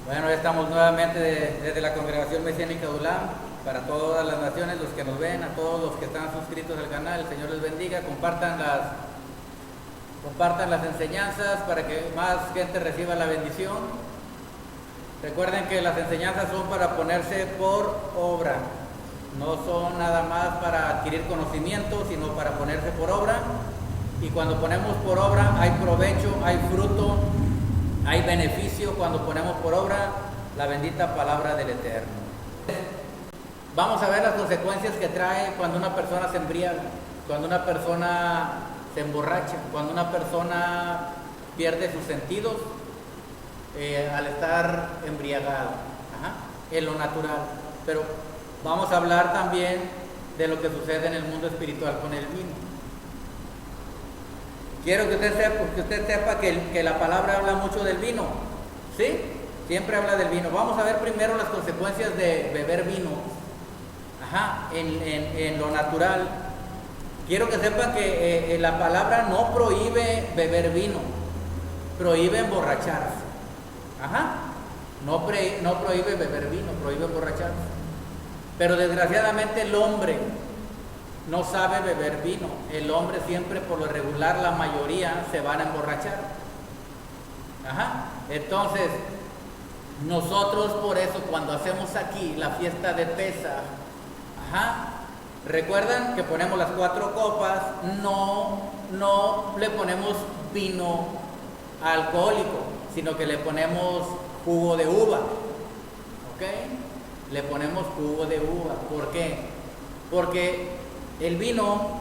Bueno, ya estamos nuevamente desde la Congregación Mesiánica ULAM, para todas las naciones, los que nos ven, a todos los que están suscritos al canal, el Señor les bendiga, compartan las enseñanzas para que más gente reciba la bendición. Recuerden que las enseñanzas son para ponerse por obra, no son nada más para adquirir conocimiento, sino para ponerse por obra. Y cuando ponemos por obra hay provecho, hay fruto, hay beneficio cuando ponemos por obra la bendita palabra del Eterno. Vamos a ver las consecuencias que trae cuando una persona se embriaga, cuando una persona se emborracha, cuando una persona pierde sus sentidos al estar embriagado, en lo natural. Pero vamos a hablar también de lo que sucede en el mundo espiritual con el vino. Quiero que usted sepa que la palabra habla mucho del vino, ¿sí? Siempre habla del vino. Vamos a ver primero las consecuencias de beber vino, en lo natural. Quiero que sepan que la palabra no prohíbe beber vino, prohíbe emborracharse. No prohíbe beber vino, prohíbe emborracharse. Pero desgraciadamente el hombre no sabe beber vino. El hombre siempre, por lo regular, la mayoría se van a emborrachar. Entonces, nosotros por eso cuando hacemos aquí la fiesta de Pesaj, recuerdan que ponemos las 4 copas, no le ponemos vino alcohólico, sino que le ponemos jugo de uva. ¿Ok? Le ponemos jugo de uva. ¿Por qué? Porque el vino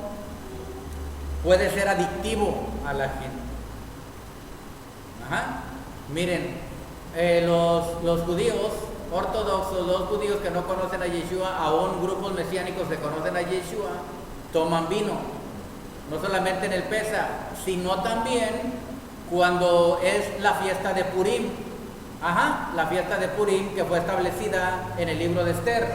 puede ser adictivo a la gente. Miren, los judíos ortodoxos, los judíos que no conocen a Yeshua, aún grupos mesiánicos que conocen a Yeshua, toman vino. No solamente en el Pesaj, sino también cuando es la fiesta de Purim. La fiesta de Purim que fue establecida en el libro de Esther.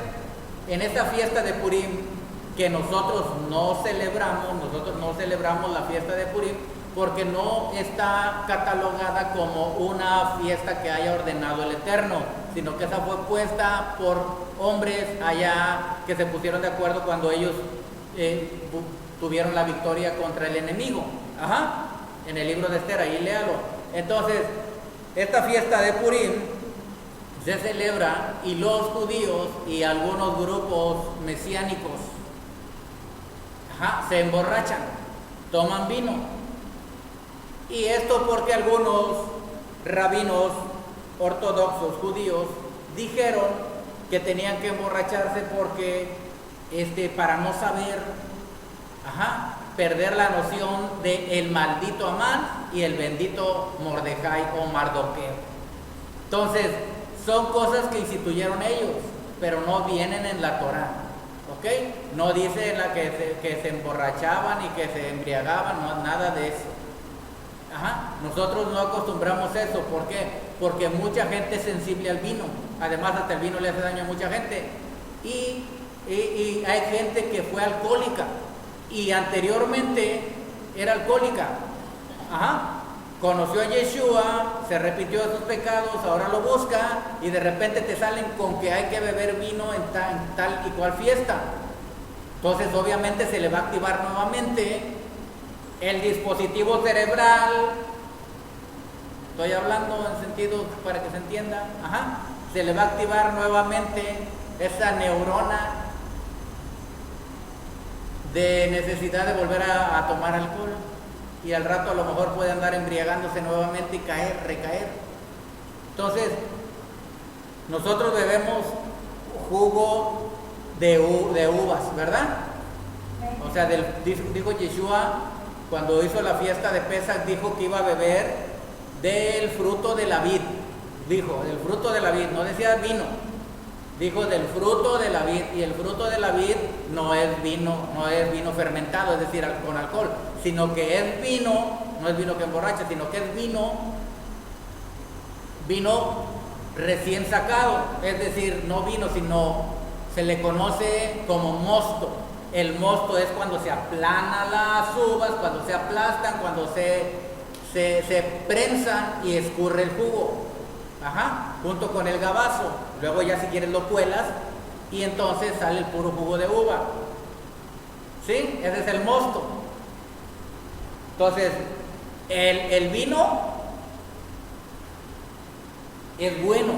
En esta fiesta de Purim, que nosotros no celebramos la fiesta de Purim porque no está catalogada como una fiesta que haya ordenado el Eterno, sino que esa fue puesta por hombres allá que se pusieron de acuerdo cuando ellos tuvieron la victoria contra el enemigo. En el libro de Esther, ahí léalo. Entonces, esta fiesta de Purim se celebra y los judíos y algunos grupos mesiánicos se emborrachan, toman vino. Y esto porque algunos rabinos ortodoxos judíos dijeron que tenían que emborracharse porque para no saber, perder la noción de el maldito Amán y el bendito Mordecai o Mardoqueo. Entonces, son cosas que instituyeron ellos, pero no vienen en la Torá. ¿Ok? No dice en la que se emborrachaban y que se embriagaban, no, nada de eso. Nosotros no acostumbramos eso. ¿Por qué? Porque mucha gente es sensible al vino. Además, hasta el vino le hace daño a mucha gente. Y hay gente que fue alcohólica y anteriormente era alcohólica. Conoció a Yeshua, se arrepintió de sus pecados, ahora lo busca y de repente te salen con que hay que beber vino en tal y cual fiesta. Entonces obviamente se le va a activar nuevamente el dispositivo cerebral. Estoy hablando en sentido para que se entienda. Se le va a activar nuevamente esa neurona de necesidad de volver a tomar alcohol. Y al rato a lo mejor puede andar embriagándose nuevamente y recaer. Entonces, nosotros bebemos jugo de uvas, ¿verdad? O sea, dijo Yeshua, cuando hizo la fiesta de Pesaj, dijo que iba a beber del fruto de la vid. Dijo, del fruto de la vid, no decía vino. Dijo del fruto de la vid, y el fruto de la vid no es vino fermentado, es decir, con alcohol, sino que es vino, no es vino que emborracha, sino que es vino recién sacado, es decir, no vino, sino se le conoce como mosto. El mosto es cuando se aplana las uvas, cuando se aplastan, cuando se prensan y escurre el jugo. Ajá, junto con el gabazo. Luego ya si quieres lo cuelas y entonces sale el puro jugo de uva. ¿Sí? Ese es el mosto. Entonces, el vino es bueno.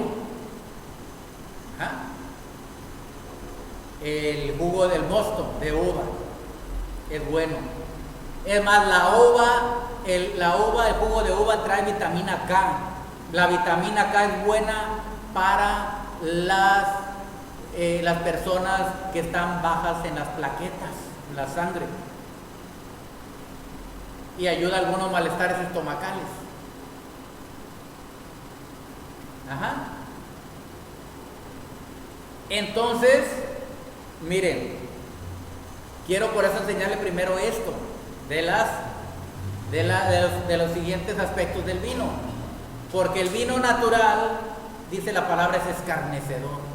Ajá. El jugo del mosto de uva es bueno. Es más, el jugo de uva trae vitamina K. La vitamina K es buena para las personas que están bajas en las plaquetas, en la sangre. Y ayuda a algunos malestares estomacales. Ajá. Entonces, miren, quiero por eso enseñarle primero esto, de los siguientes aspectos del vino. Porque el vino natural, dice la palabra, es escarnecedor.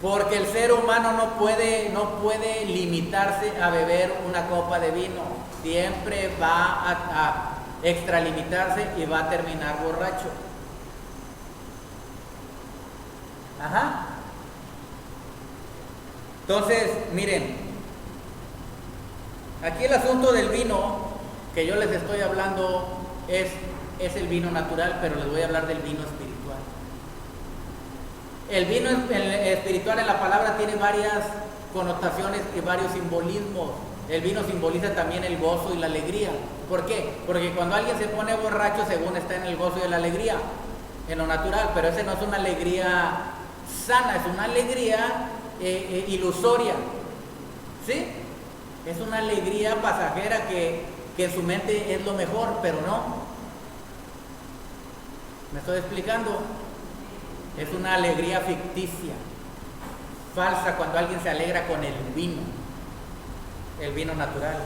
Porque el ser humano no puede limitarse a beber una copa de vino. Siempre va a extralimitarse y va a terminar borracho. Ajá. Entonces, miren, aquí el asunto del vino que yo les estoy hablando es el vino natural, pero les voy a hablar del vino espiritual. El vino espiritual en la palabra tiene varias connotaciones y varios simbolismos. El vino simboliza también el gozo y la alegría. ¿Por qué? Porque cuando alguien se pone borracho, según está en el gozo y la alegría, en lo natural, pero esa no es una alegría sana, es una alegría ilusoria. ¿Sí? Es una alegría pasajera que en su mente es lo mejor, pero no. ¿Me estoy explicando? Es una alegría ficticia, falsa, cuando alguien se alegra con el vino natural.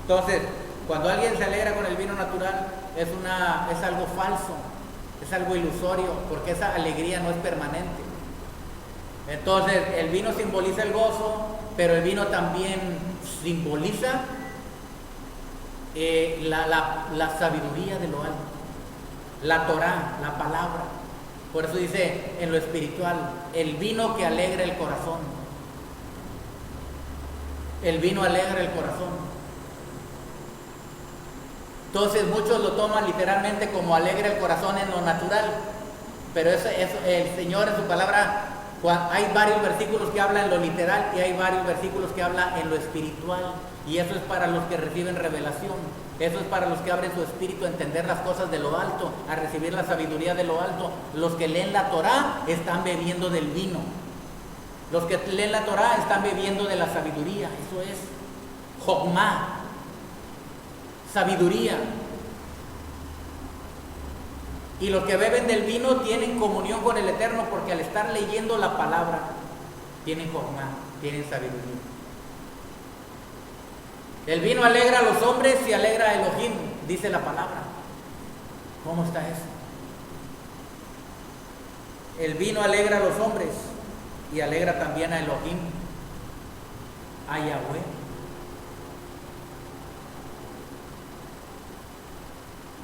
Entonces, cuando alguien se alegra con el vino natural, es algo falso, es algo ilusorio, porque esa alegría no es permanente. Entonces, el vino simboliza el gozo, pero el vino también simboliza la sabiduría de lo alto, la Torá, la palabra. Por eso dice en lo espiritual, el vino que alegra el corazón. El vino alegra el corazón. Entonces muchos lo toman literalmente como alegra el corazón en lo natural, pero eso el Señor en su palabra, hay varios versículos que hablan en lo literal y hay varios versículos que hablan en lo espiritual, y eso es para los que reciben revelación. Eso es para los que abren su espíritu a entender las cosas de lo alto, a recibir la sabiduría de lo alto. Los que leen la Torá están bebiendo del vino. Los que leen la Torá están bebiendo de la sabiduría. Eso es Jokmá, sabiduría. Y los que beben del vino tienen comunión con el Eterno, porque al estar leyendo la palabra tienen Jokmá, tienen sabiduría. El vino alegra a los hombres y alegra a Elohim, dice la palabra. ¿Cómo está eso? El vino alegra a los hombres y alegra también a Elohim, a Yahweh.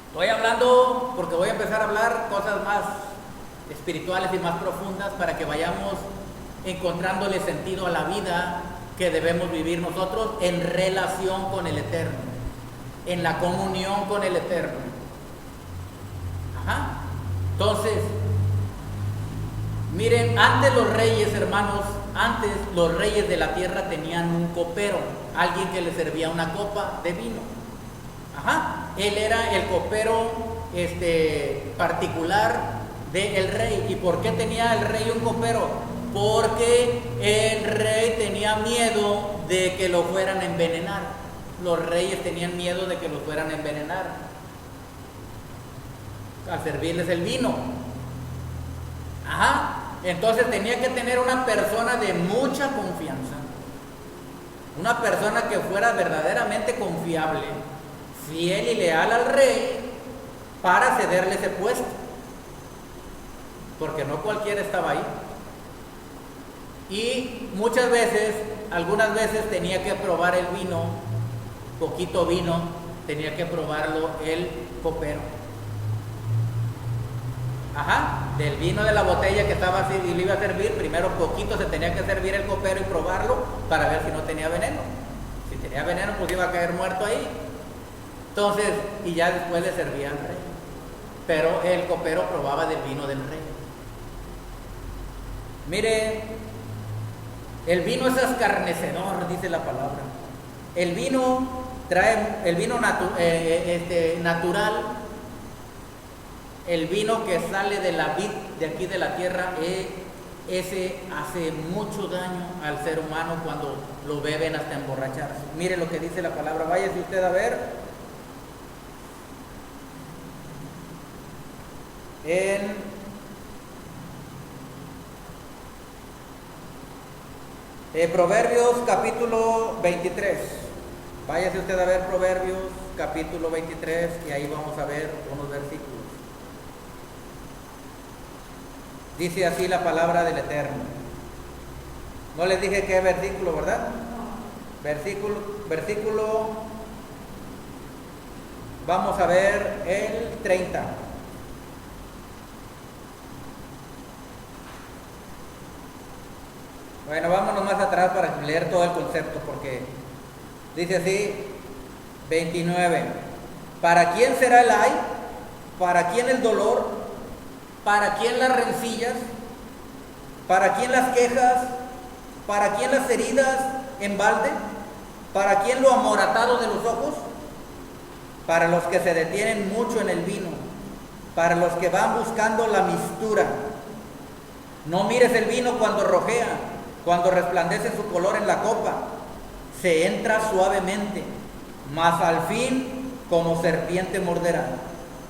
Estoy hablando porque voy a empezar a hablar cosas más espirituales y más profundas para que vayamos encontrándole sentido a la vida que debemos vivir nosotros en relación con el Eterno, en la comunión con el Eterno. Ajá. Entonces, miren, antes los reyes, hermanos, antes los reyes de la tierra tenían un copero, alguien que les servía una copa de vino. Ajá. Él era el copero particular del rey. ¿Y por qué tenía el rey un copero? Porque el rey tenía miedo de que lo fueran a envenenar. Los reyes tenían miedo de que los fueran a envenenar al servirles el vino. Ajá. Entonces tenía que tener una persona de mucha confianza, una persona que fuera verdaderamente confiable, fiel y leal al rey, para cederle ese puesto, porque no cualquiera estaba ahí. Y muchas veces, algunas veces tenía que probar el vino, poquito vino, tenía que probarlo el copero. Ajá, del vino de la botella que estaba así y le iba a servir, primero poquito se tenía que servir el copero y probarlo para ver si no tenía veneno. Si tenía veneno, pues iba a caer muerto ahí. Entonces, y ya después le servía al rey. Pero el copero probaba del vino del rey. Mire, el vino es escarnecedor, dice la palabra. El vino trae, el vino natural, el vino que sale de la vid de aquí de la tierra, ese hace mucho daño al ser humano cuando lo beben hasta emborracharse. Mire lo que dice la palabra, váyase usted a ver en Proverbios capítulo 23. Váyase usted a ver Proverbios capítulo 23 y ahí vamos a ver unos versículos. Dice así la palabra del Eterno. No les dije qué versículo, ¿verdad? Versículo, vamos a ver el 30. Bueno, vámonos más atrás para leer todo el concepto, porque dice así, 29. ¿Para quién será el ay? ¿Para quién el dolor? ¿Para quién las rencillas? ¿Para quién las quejas? ¿Para quién las heridas en balde? ¿Para quién lo amoratado de los ojos? Para los que se detienen mucho en el vino, para los que van buscando la mistura. No mires el vino cuando rojea, cuando resplandece su color en la copa. Se entra suavemente, mas al fin como serpiente morderá,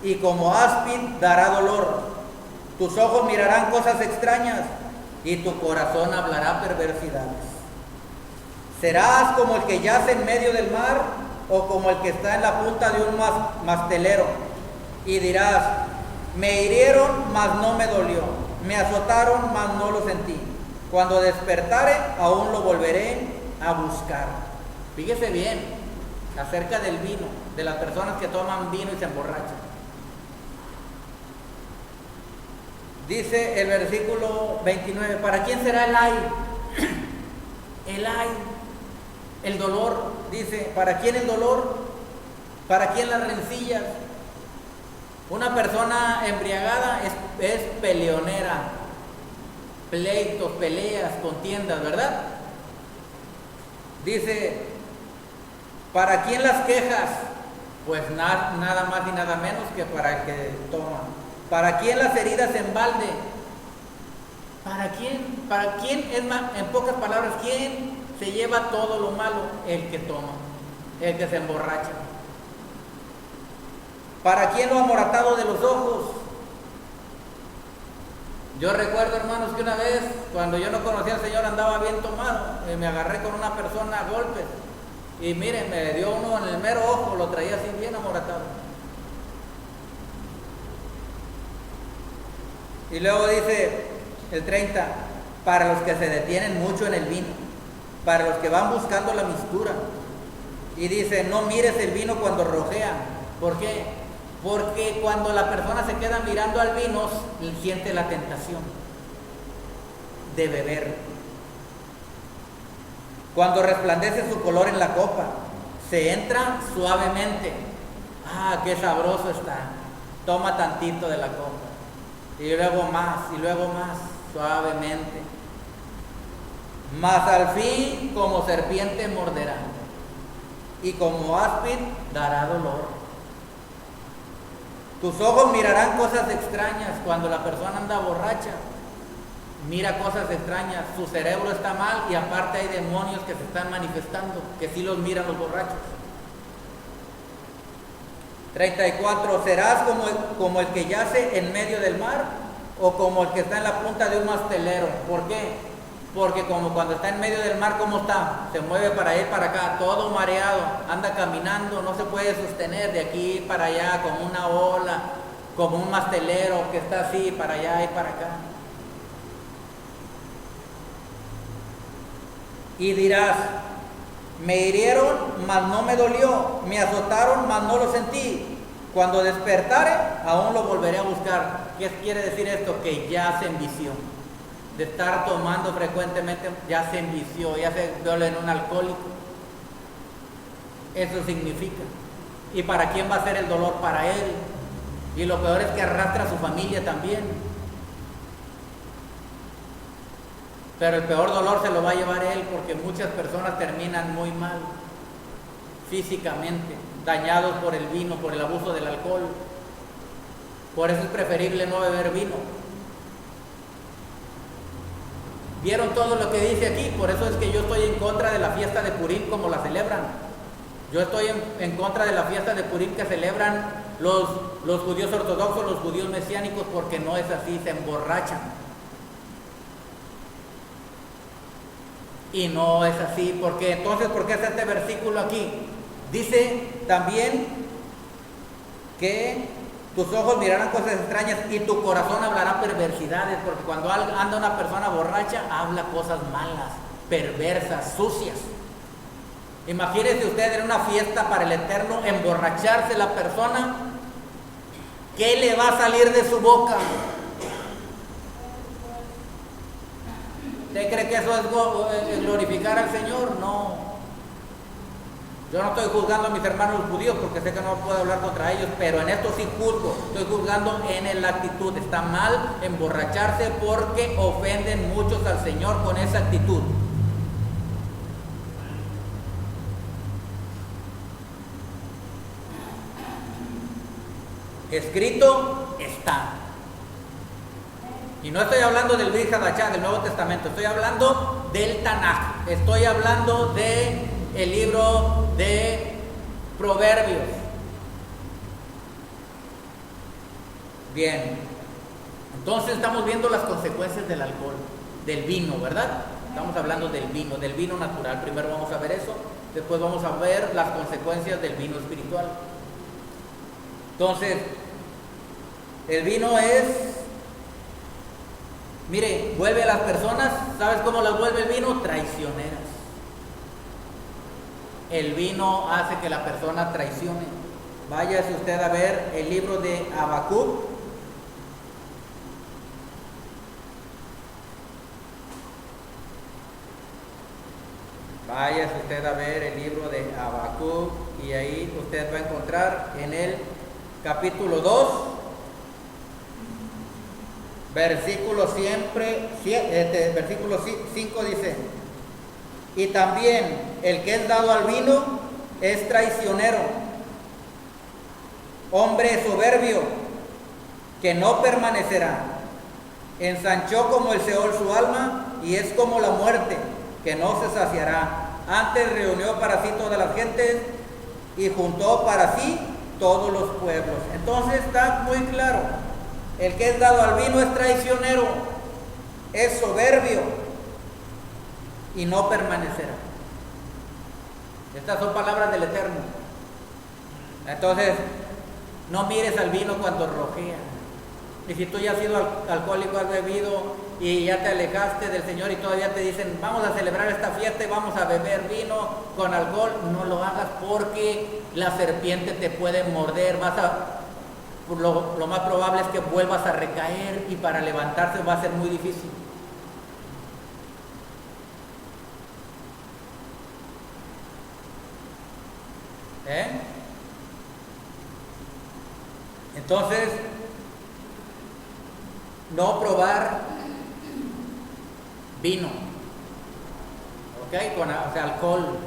y como áspid dará dolor. Tus ojos mirarán cosas extrañas, y tu corazón hablará perversidades. Serás como el que yace en medio del mar, o como el que está en la punta de un mastelero, y dirás, me hirieron, mas no me dolió, me azotaron, mas no lo sentí. Cuando despertare, aún lo volveré a buscar. Fíjese bien acerca del vino, de las personas que toman vino y se emborrachan. Dice el versículo 29, ¿para quién será el ay? El ay, el dolor, dice, ¿para quién el dolor? ¿Para quién las rencillas? Una persona embriagada es peleonera, pleitos, peleas, contiendas, ¿verdad? Dice, ¿para quién las quejas? Pues nada más y nada menos que para el que toma. ¿Para quién las heridas en balde? ¿Para quién? ¿Para quién? Es más, en pocas palabras, ¿quién se lleva todo lo malo? El que toma, el que se emborracha. ¿Para quién lo amoratado de los ojos? Yo recuerdo, hermanos, que una vez, cuando yo no conocía al Señor, andaba bien tomado, y me agarré con una persona a golpes, y miren, me dio uno en el mero ojo, lo traía así bien amoratado. Y luego dice el 30, para los que se detienen mucho en el vino, para los que van buscando la mistura. Y dice, no mires el vino cuando rojea. ¿Por qué? Porque cuando la persona se queda mirando al vino, siente la tentación de beber. Cuando resplandece su color en la copa, se entra suavemente. Ah, qué sabroso está. Toma tantito de la copa. Y luego más, suavemente. Mas al fin como serpiente morderá, y como áspid dará dolor. Tus ojos mirarán cosas extrañas. Cuando la persona anda borracha, mira cosas extrañas. Su cerebro está mal y aparte hay demonios que se están manifestando, que sí los miran los borrachos. 34, serás como el que yace en medio del mar, o como el que está en la punta de un mastelero. ¿Por qué? Porque como cuando está en medio del mar, ¿cómo está? Se mueve para allá y para acá, todo mareado, anda caminando, no se puede sostener de aquí para allá, como una ola, como un mastelero que está así para allá y para acá. Y dirás, me hirieron, mas no me dolió, me azotaron, mas no lo sentí. Cuando despertare, aún lo volveré a buscar. ¿Qué quiere decir esto? Que ya se envició. De estar tomando frecuentemente, ya se envició, ya se viola en un alcohólico. Eso significa. ¿Y para quién va a ser el dolor? Para él. Y lo peor es que arrastra a su familia también. Pero el peor dolor se lo va a llevar él, porque muchas personas terminan muy mal físicamente, dañados por el vino, por el abuso del alcohol. Por eso es preferible no beber vino. ¿Vieron todo lo que dice aquí? Por eso es que yo estoy en contra de la fiesta de Purim como la celebran. Yo estoy en contra de la fiesta de Purim que celebran los judíos ortodoxos, los judíos mesiánicos, porque no es así, se emborrachan. Y no es así, porque entonces, ¿por qué es este versículo aquí? Dice también que tus ojos mirarán cosas extrañas y tu corazón hablará perversidades, porque cuando anda una persona borracha, habla cosas malas, perversas, sucias. Imagínese usted en una fiesta para el Eterno, emborracharse la persona, ¿qué le va a salir de su boca? ¿Usted cree que eso es glorificar al Señor? No. Yo no estoy juzgando a mis hermanos judíos porque sé que no puedo hablar contra ellos, pero en esto sí juzgo. Estoy juzgando en la actitud. Está mal emborracharse porque ofenden muchos al Señor con esa actitud. Escrito está. Y no estoy hablando del Brit Hadashah, del Nuevo Testamento, estoy hablando del Tanaj, estoy hablando del libro de Proverbios. Bien, entonces estamos viendo las consecuencias del alcohol, del vino, ¿verdad? Estamos hablando del vino natural. Primero vamos a ver eso, después vamos a ver las consecuencias del vino espiritual. Entonces, el vino es... Mire, vuelve a las personas, ¿sabes cómo las vuelve el vino? Traicioneras. El vino hace que la persona traicione. Váyase usted a ver el libro de Habacuc. Váyase usted a ver el libro de Habacuc y ahí usted va a encontrar en el capítulo 2. Versículo 5 dice: y también el que es dado al vino es traicionero, hombre soberbio, que no permanecerá. Ensanchó como el Seol su alma, y es como la muerte, que no se saciará. Antes reunió para sí todas las gentes, y juntó para sí todos los pueblos. Entonces está muy claro. El que es dado al vino es traicionero, es soberbio y no permanecerá. Estas son palabras del Eterno. Entonces, no mires al vino cuando rojea. Y si tú ya has sido alcohólico, has bebido y ya te alejaste del Señor y todavía te dicen, vamos a celebrar esta fiesta y vamos a beber vino con alcohol, no lo hagas porque la serpiente te puede morder, lo más probable es que vuelvas a recaer y para levantarse va a ser muy difícil. Entonces, no probar vino, ¿ok? O sea, alcohol,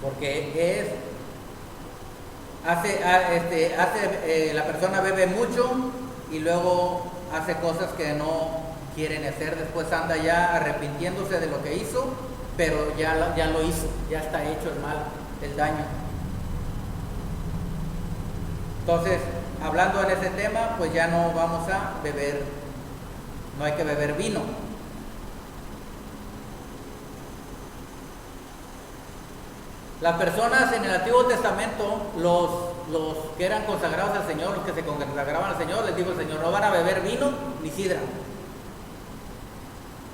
porque la persona bebe mucho y luego hace cosas que no quieren hacer, después anda ya arrepintiéndose de lo que hizo, pero ya lo hizo, ya está hecho el mal, el daño. Entonces, hablando en ese tema, pues ya no vamos a beber, no hay que beber vino. Las personas en el Antiguo Testamento, los que eran consagrados al Señor, los que se consagraban al Señor, les dijo el Señor, no van a beber vino ni sidra.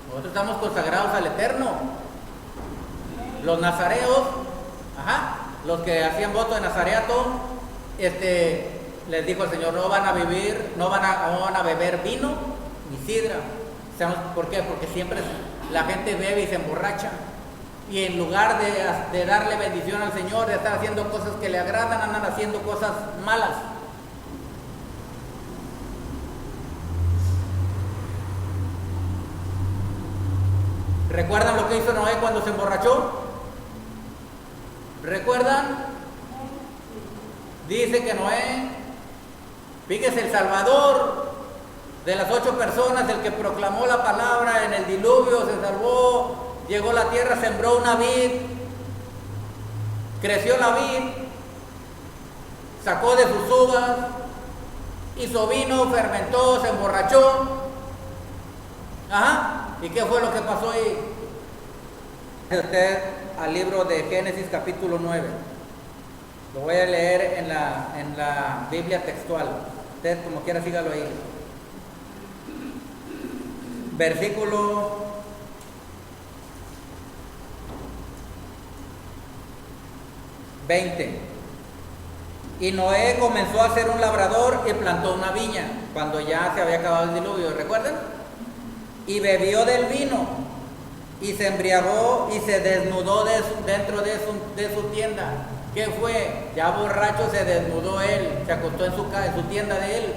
Nosotros estamos consagrados al Eterno. Los nazareos, los que hacían voto de nazareato, les dijo el Señor, no van a beber vino ni sidra. ¿Por qué? Porque siempre la gente bebe y se emborracha. Y en lugar de darle bendición al Señor, de estar haciendo cosas que le agradan, andan haciendo cosas malas. ¿Recuerdan lo que hizo Noé cuando se emborrachó? ¿Recuerdan? Dice que Noé, fíjese, el Salvador de las 8 personas, el que proclamó la palabra en el diluvio, se salvó, llegó a la tierra, sembró una vid, creció la vid, sacó de sus uvas, hizo vino, fermentó, se emborrachó. Ajá. ¿Y qué fue lo que pasó ahí? Usted al libro de Génesis capítulo 9. Lo voy a leer en la Biblia textual. Usted como quiera sígalo ahí. Versículo 20. Y Noé comenzó a ser un labrador y plantó una viña cuando ya se había acabado el diluvio, ¿recuerdan? Y bebió del vino y se embriagó y se desnudó dentro de su tienda. ¿Qué fue? Ya borracho se desnudó él, se acostó en su tienda de él,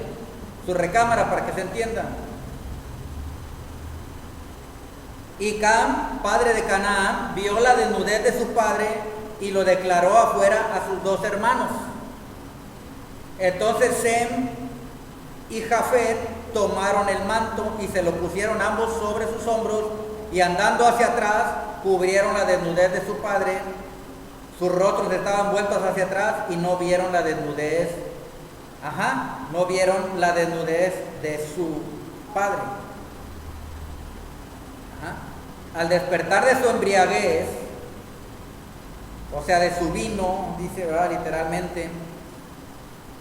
su recámara, para que se entienda. Y Cam, padre de Canaán, vio la desnudez de su padre y lo declaró afuera a sus 2 hermanos. Entonces Sem y Jafet tomaron el manto y se lo pusieron ambos sobre sus hombros y andando hacia atrás cubrieron la desnudez de su padre. Sus rostros estaban vueltos hacia atrás y no vieron la desnudez. No vieron la desnudez de su padre. Al despertar de su embriaguez, o sea, de su vino, dice, ¿verdad? Literalmente,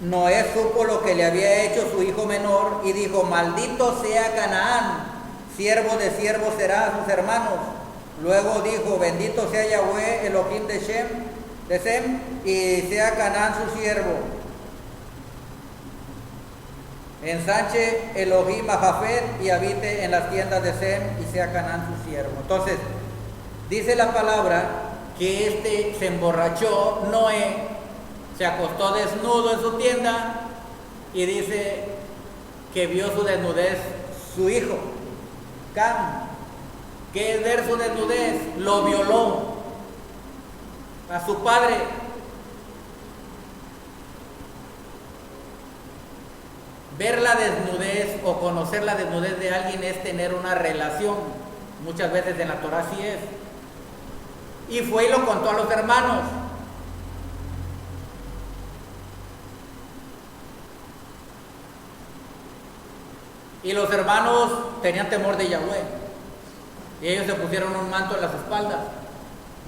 Noé supo lo que le había hecho su hijo menor y dijo: maldito sea Canaán, siervo de siervos será a sus hermanos. Luego dijo: bendito sea Yahweh, Elohim de Sem, y sea Canaán su siervo. Ensanche Elohim a Jafet y habite en las tiendas de Sem, y sea Canaán su siervo. Entonces, dice la palabra que se emborrachó, Noé, se acostó desnudo en su tienda, y dice que vio su desnudez su hijo, Cam. ¿Qué es ver su desnudez? Lo violó a su padre. Ver la desnudez o conocer la desnudez de alguien es tener una relación. Muchas veces en la Torah así es. Y fue y lo contó a los hermanos. Y los hermanos tenían temor de Yahweh. Y ellos se pusieron un manto en las espaldas,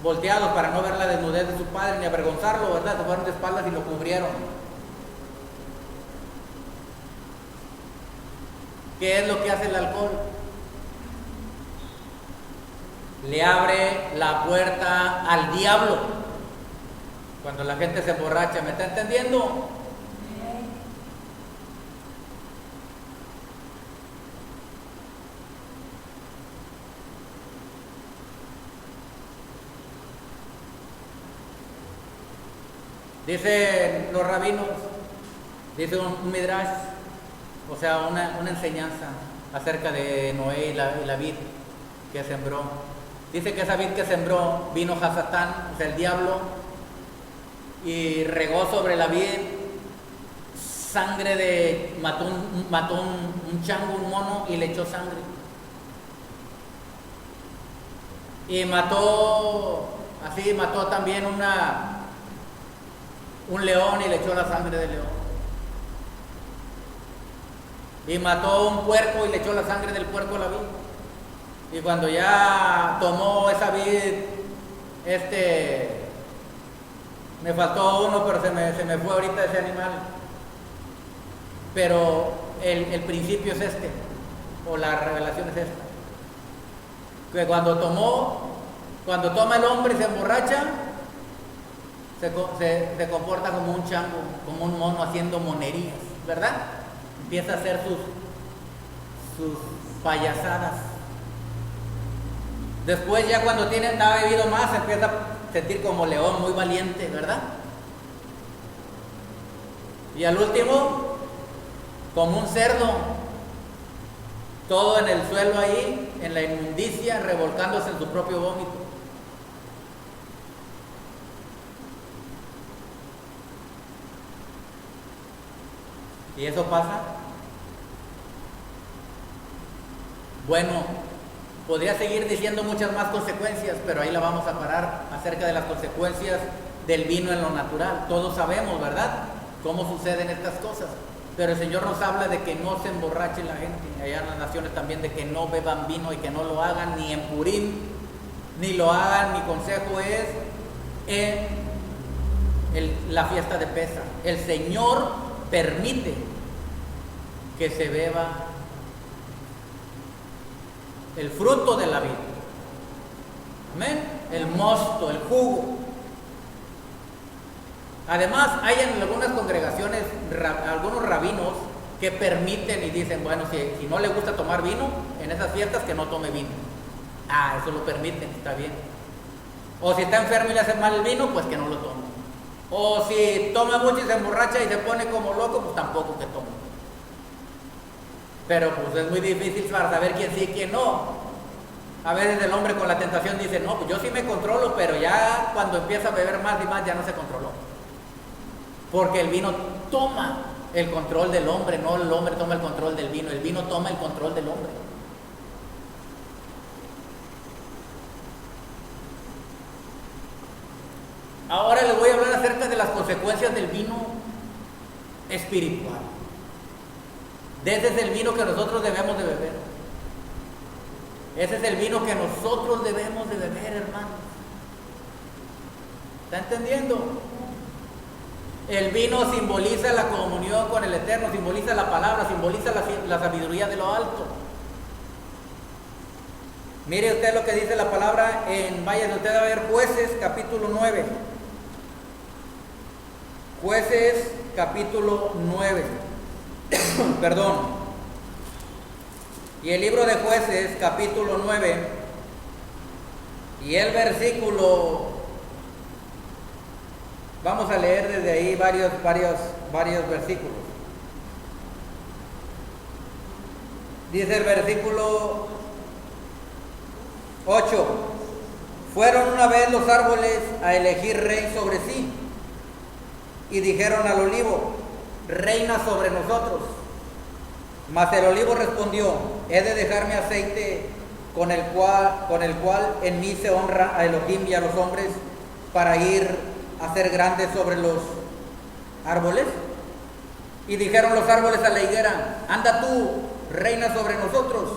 volteados para no ver la desnudez de su padre ni avergonzarlo, ¿verdad? Se fueron de espaldas y lo cubrieron. ¿Qué es lo que hace el alcohol? Le abre la puerta al diablo. Cuando la gente se emborracha, ¿me está entendiendo? Dicen los rabinos, dice un midrash, o sea, una enseñanza acerca de Noé y la vid que sembró. Dice que esa vid que sembró vino Hasatán, o sea, el diablo, y regó sobre la vid sangre mató un chango, un mono, y le echó sangre. Y mató también un león y le echó la sangre del león. Y mató un puerco y le echó la sangre del puerco a la vid. Y cuando ya tomó esa vid, me faltó uno, pero se me fue ahorita ese animal. Pero el principio es o la revelación es esta. Que cuando toma el hombre y se emborracha, se comporta como un chango, como un mono haciendo monerías, ¿verdad? Empieza a hacer sus payasadas. Después, ya cuando ha bebido más, se empieza a sentir como león, muy valiente, ¿verdad? Y al último, como un cerdo, todo en el suelo ahí, en la inmundicia, revolcándose en su propio vómito. ¿Y eso pasa? Bueno, podría seguir diciendo muchas más consecuencias, pero ahí la vamos a parar acerca de las consecuencias del vino en lo natural. Todos sabemos, ¿verdad?, cómo suceden estas cosas. Pero el Señor nos habla de que no se emborrache la gente. Allá en las naciones también de que no beban vino y que no lo hagan ni en Purim, ni lo hagan. Mi consejo es en la fiesta de Pesaj. El Señor permite que se beba el fruto de la vida. Amén. El mosto, el jugo. Además, hay en algunas congregaciones algunos rabinos que permiten y dicen, bueno, si no le gusta tomar vino en esas fiestas, que no tome vino. Eso lo permiten, está bien. O si está enfermo y le hace mal el vino, pues que no lo tome. O si toma mucho y se emborracha y se pone como loco, pues tampoco que tome. Pero pues es muy difícil para saber quién sí y quién no. A veces el hombre con la tentación dice, no, pues yo sí me controlo, pero ya cuando empieza a beber más y más ya no se controló. Porque el vino toma el control del hombre, no el hombre toma el control del vino, el vino toma el control del hombre. Ahora les voy a hablar acerca de las consecuencias del vino espiritual. Ese es el vino que nosotros debemos de beber. Ese es el vino que nosotros debemos de beber, hermanos. ¿Está entendiendo? El vino simboliza la comunión con el Eterno, simboliza la palabra, simboliza la sabiduría de lo alto. Mire usted lo que dice la palabra vaya usted a ver Jueces capítulo 9. Jueces capítulo 9. Perdón. Y el libro de Jueces capítulo 9 y el versículo, vamos a leer desde ahí varios versículos. Dice el versículo 8: fueron una vez los árboles a elegir rey sobre sí, y dijeron al olivo, reina sobre nosotros. Mas el olivo respondió, he de dejar mi aceite con el cual en mí se honra a Elohim y a los hombres, para ir a ser grande sobre los árboles. Y dijeron los árboles a la higuera, anda tú, reina sobre nosotros.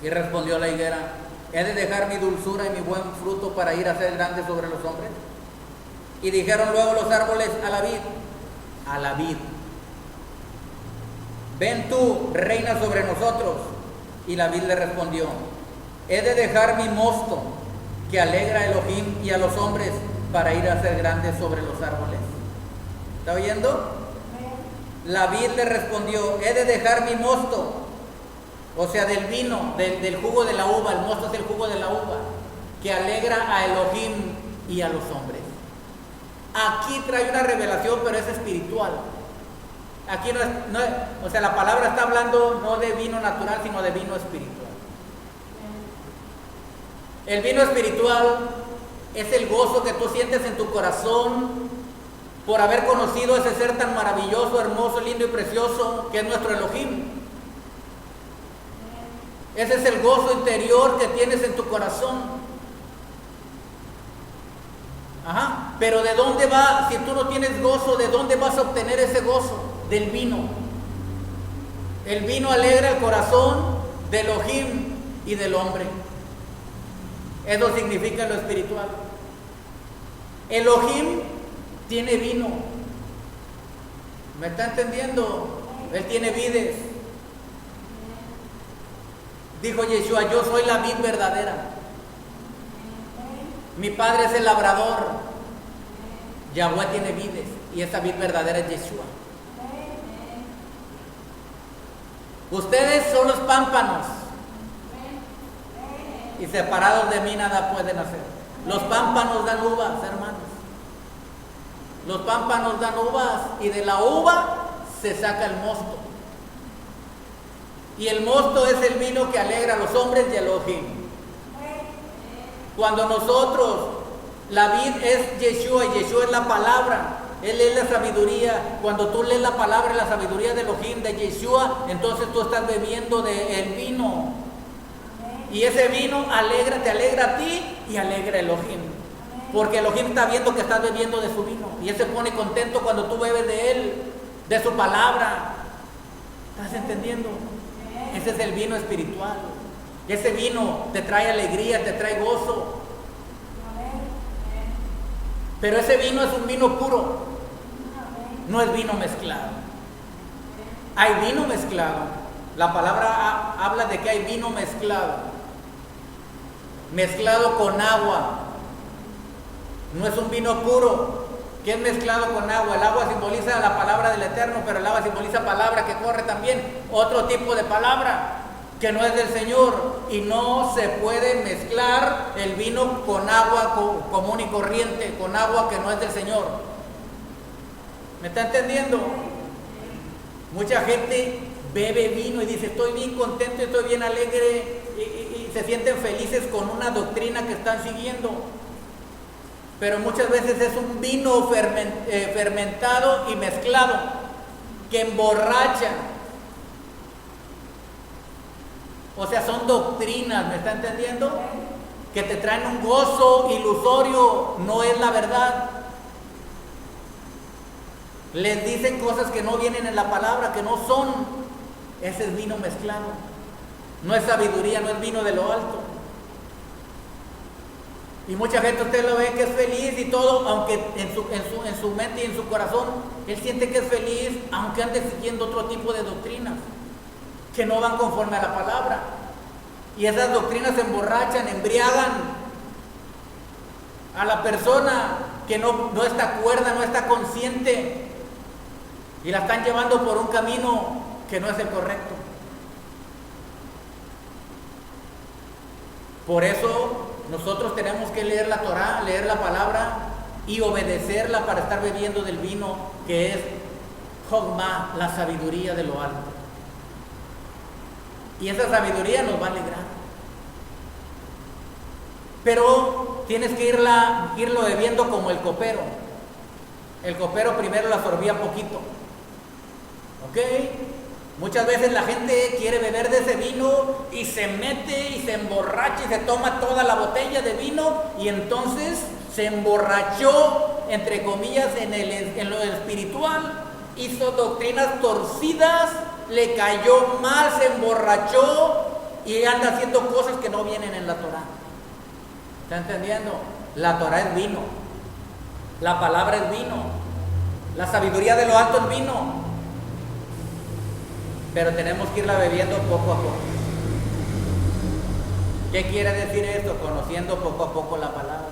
Y respondió la higuera, he de dejar mi dulzura y mi buen fruto para ir a ser grande sobre los hombres. Y dijeron luego los árboles a la vid, ven tú, reina sobre nosotros. Y la vid le respondió, he de dejar mi mosto, que alegra a Elohim y a los hombres, para ir a ser grande sobre los árboles. ¿Está oyendo? La vid le respondió, he de dejar mi mosto, o sea, del vino, del jugo de la uva. El mosto es el jugo de la uva, que alegra a Elohim y a los hombres. Aquí trae una revelación, pero es espiritual. Aquí o sea, la palabra está hablando no de vino natural, sino de vino espiritual. El vino espiritual es el gozo que tú sientes en tu corazón por haber conocido ese ser tan maravilloso, hermoso, lindo y precioso que es nuestro Elohim. Ese es el gozo interior que tienes en tu corazón. Pero ¿de dónde va? Si tú no tienes gozo, ¿de dónde vas a obtener ese gozo? Del vino. El vino alegra el corazón de Elohim y del hombre. Eso significa lo espiritual. Elohim tiene vino. ¿Me está entendiendo? Él tiene vides. Dijo Yeshua, yo soy la vid verdadera. Mi padre es el labrador. Yahweh tiene vides y esa vid verdadera es Yeshua. Ustedes son los pámpanos y separados de mí nada pueden hacer. Los pámpanos dan uvas, hermanos. Los pámpanos dan uvas y de la uva se saca el mosto. Y el mosto es el vino que alegra a los hombres y a Elohim. Cuando nosotros, la vid es Yeshua y Yeshua es la palabra, Él es la sabiduría. Cuando tú lees la palabra y la sabiduría de Elohim, de Yeshua, entonces tú estás bebiendo del vino. Y ese vino te alegra a ti y alegra a Elohim. Porque Elohim está viendo que estás bebiendo de su vino. Y Él se pone contento cuando tú bebes de Él, de su palabra. ¿Estás entendiendo? Ese es el vino espiritual. Ese vino te trae alegría, te trae gozo. Pero ese vino es un vino puro. No es vino mezclado. Hay vino mezclado. La palabra habla de que hay vino mezclado. Mezclado con agua. No es un vino puro, que es mezclado con agua. El agua simboliza la palabra del Eterno, pero el agua simboliza palabra que corre también. Otro tipo de palabra que no es del Señor. Y no se puede mezclar el vino con agua común y corriente, con agua que no es del Señor. ¿Me está entendiendo? Mucha gente bebe vino y dice, estoy bien contento, estoy bien alegre, y se sienten felices con una doctrina que están siguiendo. Pero muchas veces es un vino fermentado y mezclado que emborracha. O sea, son doctrinas, ¿me está entendiendo? Que te traen un gozo ilusorio, no es la verdad. Les dicen cosas que no vienen en la palabra, que no son. Ese es vino mezclado. No es sabiduría, no es vino de lo alto. Y mucha gente usted lo ve que es feliz y todo, aunque en su mente y en su corazón, él siente que es feliz, aunque ande siguiendo otro tipo de doctrinas que no van conforme a la palabra. Y esas doctrinas emborrachan, embriagan a la persona que no está cuerda, no está consciente, y la están llevando por un camino que no es el correcto. Por eso nosotros tenemos que leer la Torá, leer la palabra y obedecerla para estar bebiendo del vino que es Jogma, la sabiduría de lo alto. Y esa sabiduría nos va a alegrar. Pero tienes que irlo bebiendo como el copero. El copero primero la sorbía poquito. ¿Ok? Muchas veces la gente quiere beber de ese vino y se mete y se emborracha y se toma toda la botella de vino, y entonces se emborrachó, entre comillas, en lo espiritual, hizo doctrinas torcidas, le cayó mal, se emborrachó y anda haciendo cosas que no vienen en la Torá. ¿Está entendiendo? La Torá es vino, la palabra es vino, la sabiduría de lo alto es vino. Pero tenemos que irla bebiendo poco a poco. ¿Qué quiere decir esto? Conociendo poco a poco la palabra.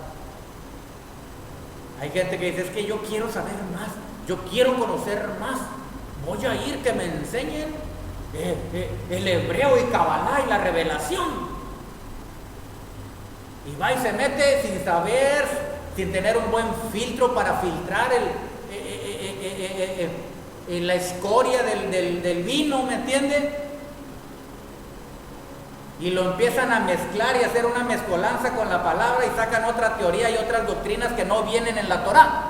Hay gente que dice, es que yo quiero saber más, yo quiero conocer más, voy a ir que me enseñen el hebreo y Kabbalah y la revelación. Y va y se mete sin saber, sin tener un buen filtro para filtrar la escoria del vino, ¿me entiende? Y lo empiezan a mezclar y a hacer una mezcolanza con la palabra y sacan otra teoría y otras doctrinas que no vienen en la Torá.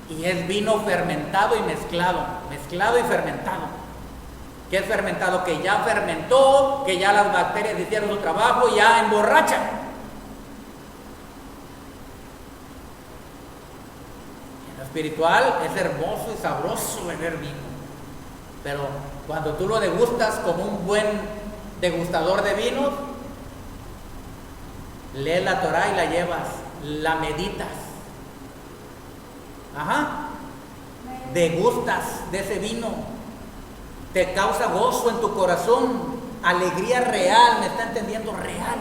Y es vino fermentado y mezclado y fermentado. ¿Qué es fermentado? Que ya fermentó, que ya las bacterias hicieron su trabajo, ya emborracha. Espiritual es hermoso y sabroso beber vino, pero cuando tú lo degustas como un buen degustador de vinos, lees la Torá y la llevas, la meditas, degustas de ese vino, te causa gozo en tu corazón, alegría real, ¿me está entendiendo? Real.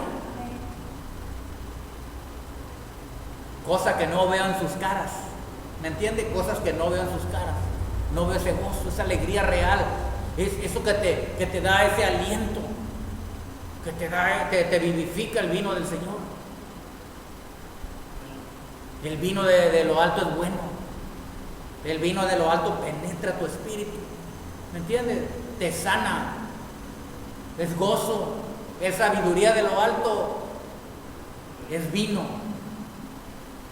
cosa que no veo en sus caras. ¿Me entiende? Cosas que no veo en sus caras. No veo ese gozo, esa alegría real. Es eso que te da ese aliento, que te vivifica el vino del Señor. El vino de lo alto es bueno. El vino de lo alto penetra tu espíritu. ¿Me entiendes? Te sana. Es gozo. Es sabiduría de lo alto. Es vino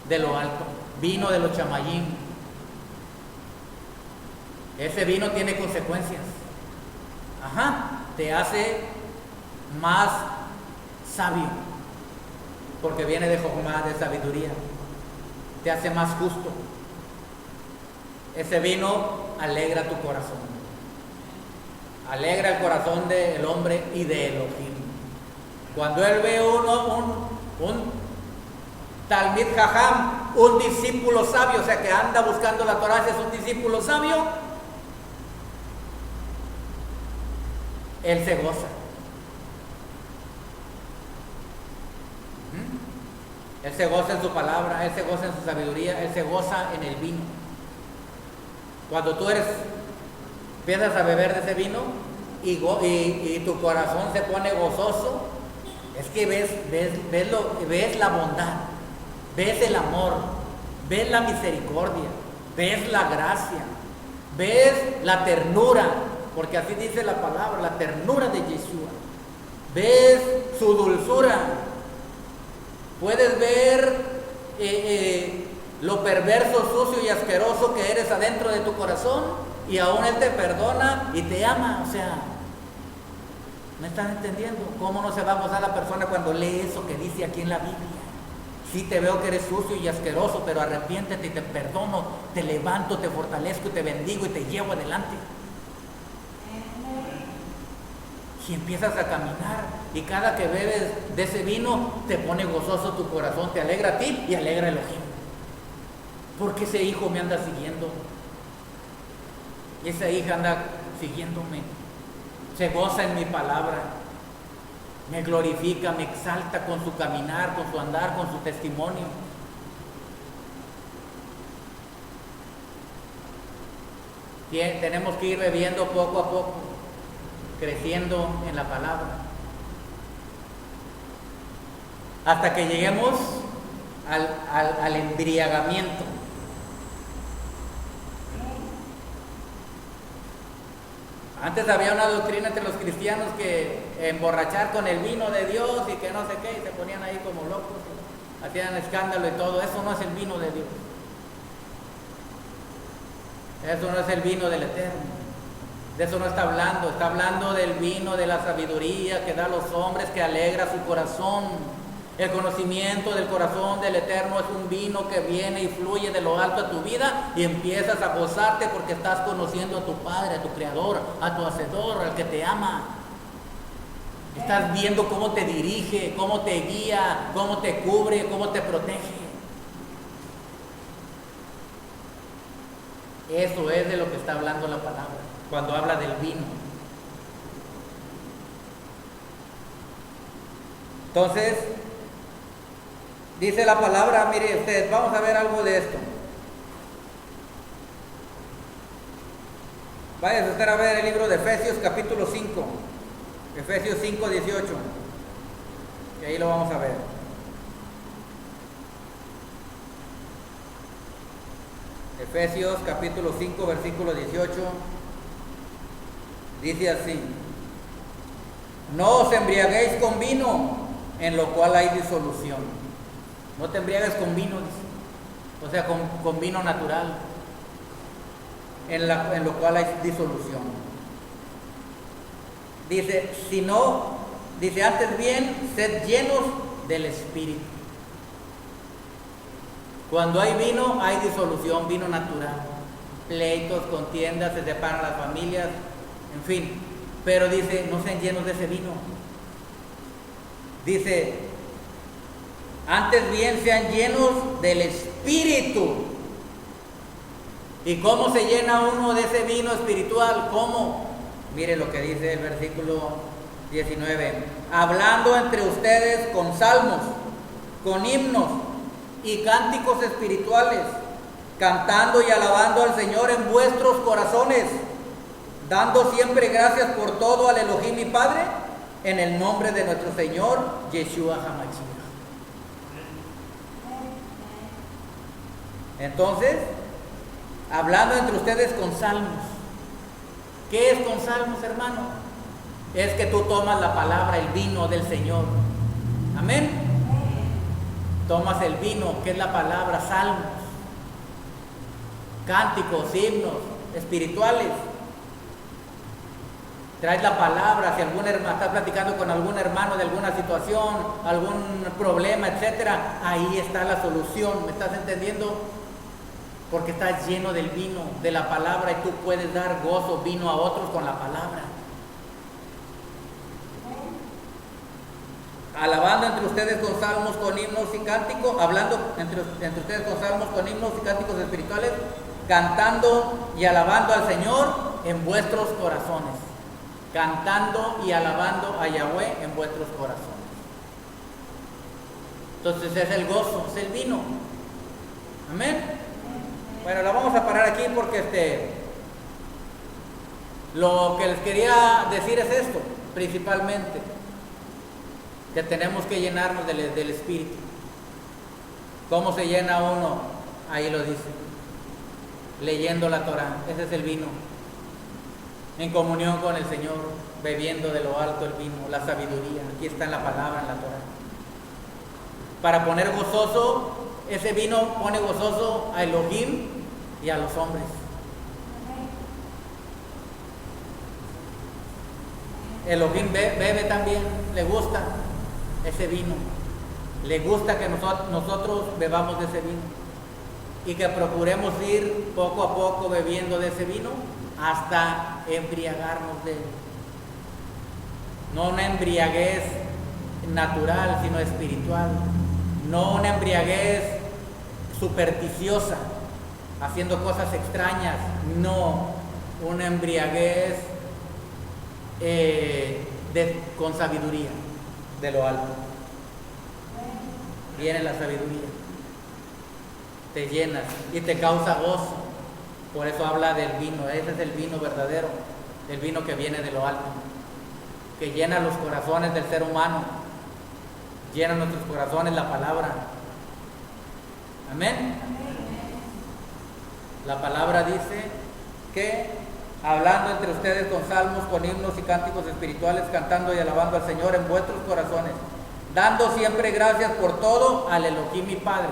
de lo alto. Vino de los chamayín. Ese vino tiene consecuencias. Te hace más sabio. Porque viene de Jojmá, de sabiduría. Te hace más justo. Ese vino alegra tu corazón. Alegra el corazón del hombre y de Elohim. Cuando él ve un Talmid Jajam, un discípulo sabio, o sea que anda buscando la Torah, es un discípulo sabio, él se goza. Él se goza en su palabra, él se goza en su sabiduría, él se goza en el vino. Cuando tú empiezas a beber de ese vino y tu corazón se pone gozoso, es que ves la bondad, ves el amor, ves la misericordia, ves la gracia, ves la ternura, porque así dice la palabra, la ternura de Yeshua. Ves su dulzura. Puedes ver lo perverso, sucio y asqueroso que eres adentro de tu corazón, y aún Él te perdona y te ama. O sea, ¿me están entendiendo? ¿Cómo no se va a gozar la persona cuando lee eso que dice aquí en la Biblia? Sí, te veo que eres sucio y asqueroso, pero arrepiéntete y te perdono, te levanto, te fortalezco y te bendigo y te llevo adelante. Y empiezas a caminar, y cada que bebes de ese vino te pone gozoso tu corazón, te alegra a ti y alegra a Elohim. Porque ese hijo me anda siguiendo, y esa hija anda siguiéndome, se goza en mi palabra, me glorifica, me exalta con su caminar, con su andar, con su testimonio. Tenemos que ir bebiendo poco a poco, creciendo en la palabra, hasta que lleguemos al embriagamiento. Antes había una doctrina entre los cristianos que emborrachar con el vino de Dios y que no sé qué, y se ponían ahí como locos, hacían escándalo y todo. Eso no es el vino de Dios. Eso no es el vino del Eterno. De eso no está hablando del vino de la sabiduría que da a los hombres, que alegra su corazón. El conocimiento del corazón del Eterno es un vino que viene y fluye de lo alto a tu vida, y empiezas a gozarte porque estás conociendo a tu Padre, a tu Creador, a tu Hacedor, al que te ama. Estás viendo cómo te dirige, cómo te guía, cómo te cubre, cómo te protege. Eso es de lo que está hablando la palabra cuando habla del vino. Entonces, dice la palabra, mire ustedes, vamos a ver algo de esto. Váyase usted a ver el libro de Efesios capítulo 5, Efesios 5, 18, y ahí lo vamos a ver. Efesios capítulo 5, versículo 18, dice así: no os embriaguéis con vino, en lo cual hay disolución. No te embriagues con vino, o sea, con vino natural, en lo cual hay disolución. Dice, dice, antes bien, sed llenos del Espíritu. Cuando hay vino, hay disolución, vino natural. Pleitos, contiendas, se separan las familias, en fin. Pero dice, no sean llenos de ese vino. Dice, antes bien sean llenos del Espíritu. ¿Y cómo se llena uno de ese vino espiritual? ¿Cómo? Mire lo que dice el versículo 19. Hablando entre ustedes con salmos, con himnos y cánticos espirituales, cantando y alabando al Señor en vuestros corazones, dando siempre gracias por todo al Elohim y Padre, en el nombre de nuestro Señor Yeshua HaMashiach. Entonces, hablando entre ustedes con salmos. ¿Qué es con salmos, hermano? Es que tú tomas la palabra, el vino del Señor. Amén. Tomas el vino, que es la palabra, salmos, cánticos, himnos espirituales. Traes la palabra, si algún hermano está platicando con algún hermano de alguna situación, algún problema, etcétera, ahí está la solución. ¿Me estás entendiendo? Porque estás lleno del vino, de la palabra, y tú puedes dar gozo, vino a otros con la palabra. Alabando entre ustedes con salmos, con himnos y cánticos, hablando entre ustedes con salmos, con himnos y cánticos espirituales, cantando y alabando al Señor en vuestros corazones. Cantando y alabando a Yahweh en vuestros corazones. Entonces es el gozo, es el vino. Amén. Bueno, la vamos a parar aquí porque lo que les quería decir es esto, principalmente, que tenemos que llenarnos del Espíritu. ¿Cómo se llena uno? Ahí lo dice, leyendo la Torah, ese es el vino, en comunión con el Señor, bebiendo de lo alto el vino, la sabiduría, aquí está en la palabra, en la Torah. Para poner gozoso, ese vino pone gozoso a Elohim y a los hombres. Elohim bebe también, le gusta ese vino, le gusta que nosotros bebamos de ese vino y que procuremos ir poco a poco bebiendo de ese vino hasta embriagarnos de él. No una embriaguez natural, sino espiritual. No una embriaguez supersticiosa, haciendo cosas extrañas. No, una embriaguez con sabiduría de lo alto. Viene la sabiduría, te llenas y te causa gozo. Por eso habla del vino. Ese es el vino verdadero, el vino que viene de lo alto, que llena los corazones del ser humano, llena nuestros corazones la palabra. Amén. La palabra dice que hablando entre ustedes con salmos, con himnos y cánticos espirituales, cantando y alabando al Señor en vuestros corazones, dando siempre gracias por todo al Elohim y Padre,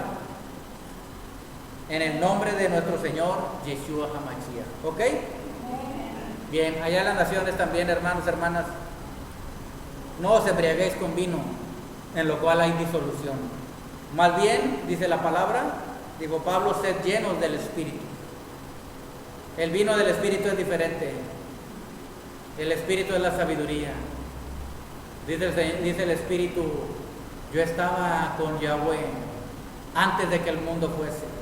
en el nombre de nuestro Señor Yeshua HaMashiach. ¿Ok? Bien, allá en las naciones también, hermanos, hermanas, no os embriaguéis con vino, en lo cual hay disolución. Más bien, dice la palabra, dijo Pablo, sed llenos del Espíritu. El vino del Espíritu es diferente. El Espíritu es la sabiduría. Dice el Espíritu, yo estaba con Yahweh antes de que el mundo fuese.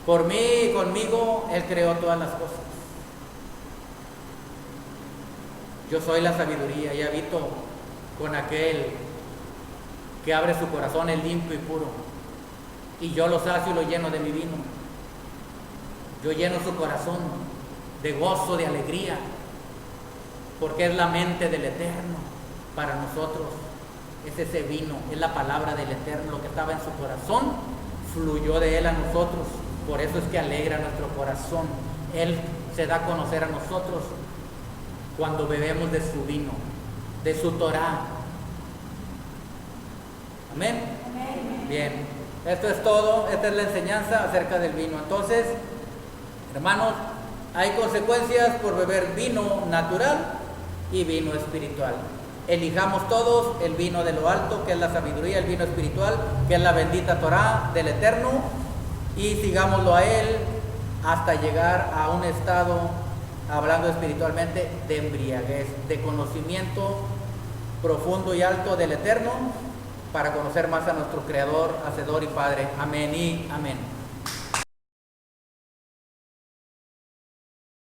Por mí y conmigo Él creó todas las cosas. Yo soy la sabiduría y habito con aquel que abre su corazón, es limpio y puro. Y yo lo sacio y lo lleno de mi vino. Yo lleno su corazón de gozo, de alegría, porque es la mente del Eterno para nosotros. Es ese vino, es la palabra del Eterno, lo que estaba en su corazón, fluyó de Él a nosotros. Por eso es que alegra nuestro corazón. Él se da a conocer a nosotros cuando bebemos de su vino, de su Torah. Amén. Bien, esto es todo. Esta es la enseñanza acerca del vino. Entonces, hermanos, hay consecuencias por beber vino natural y vino espiritual. Elijamos todos el vino de lo alto, que es la sabiduría, el vino espiritual, que es la bendita Torah del Eterno, y sigámoslo a Él hasta llegar a un estado, hablando espiritualmente, de embriaguez, de conocimiento profundo y alto del Eterno, para conocer más a nuestro Creador, Hacedor y Padre. Amén y amén.